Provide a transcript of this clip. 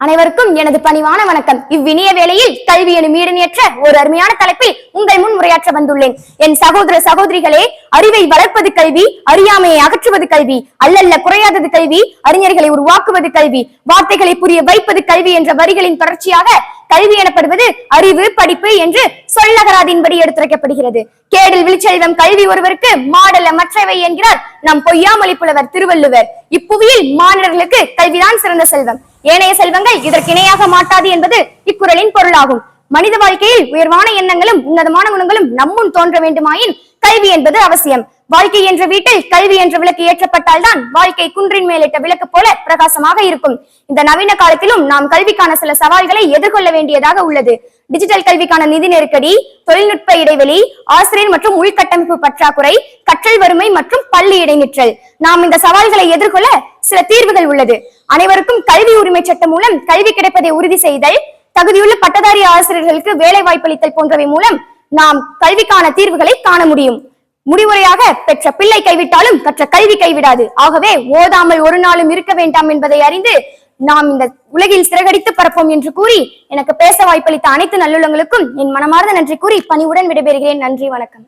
அனைவருக்கும் எனது பணிவான வணக்கம். இவ்வினிய வேளையில் கல்வி எனும் ஈடனேற்ற ஒரு அருமையான தலைப்பில் உங்கள் முன் உரையாற்ற வந்துள்ளேன். என் சகோதர சகோதரிகளே, அறிவை வளர்ப்பது கல்வி, அறியாமையை அகற்றுவது கல்வி, அல்லல்ல குறையாதது கல்வி, அறிஞர்களை உருவாக்குவது கல்வி, வார்த்தைகளை புரிய வைப்பது கல்வி என்ற வரிகளின் தொடர்ச்சியாக கல்வி எனப்படுவது அறிவு, படிப்பு என்று சொல்லகராதின்படி எடுத்துரைக்கப்படுகிறது. கேடில் விழிச்செல்வம் கல்வி ஒருவருக்கு மாடல்ல மற்றவை என்கிறார் நம் பொய்யாமொழி புலவர் திருவள்ளுவர். இப்புவியில் மாணவர்களுக்கு கல்விதான் சிறந்த செல்வம், ஏனைய செல்வங்கள் இதற்கு இணையாக மாட்டாது என்பது இக்குறளின் பொருளாகும். மனித வாழ்க்கையில் உயர்வான எண்ணங்களும் உன்னதமான குணங்களும் நம்முன் தோன்ற வேண்டுமாயின் கல்வி என்பது அவசியம். வாழ்க்கை என்ற வீட்டில் கல்வி என்ற விளக்கு ஏற்றப்பட்டால் தான் வாழ்க்கை குன்றின் மேலிட்ட விளக்கு போல பிரகாசமாக இருக்கும். இந்த நவீன காலத்திலும் நாம் கல்விக்கான சில சவால்களை எதிர்கொள்ள வேண்டியதாக உள்ளது. டிஜிட்டல் கல்விக்கான நிதி நெருக்கடி, தொழில்நுட்ப இடைவெளி, ஆசிரியர் மற்றும் உள்கட்டமைப்பு பற்றாக்குறை, கற்றல் வறுமை மற்றும் பள்ளி இடைநிற்றல். நாம் இந்த சவால்களை எதிர்கொள்ள சில தீர்வுகள் உள்ளது. அனைவருக்கும் கல்வி உரிமை சட்டம் மூலம் கல்வி கிடைப்பதை உறுதி செய்தல், தகுதியுள்ள பட்டதாரி ஆசிரியர்களுக்கு வேலை வாய்ப்பளித்தல் போன்றவை மூலம் நாம் கல்விக்கான தீர்வுகளை காண முடியும். முடிவுரையாக, பெற்ற பிள்ளை கைவிட்டாலும் கற்ற கல்வி கைவிடாது. ஆகவே ஓதாமல் ஒரு நாளும் இருக்க வேண்டாம் என்பதை அறிந்து நாம் இந்த உலகில் சிறகடித்து பரப்போம் என்று கூறி எனக்கு பேச வாய்ப்பளித்த அனைத்து நல்லுள்ளங்களுக்கும் என் மனமார்ந்த நன்றி கூறி பணிவுடன் விடைபெறுகிறேன். நன்றி, வணக்கம்.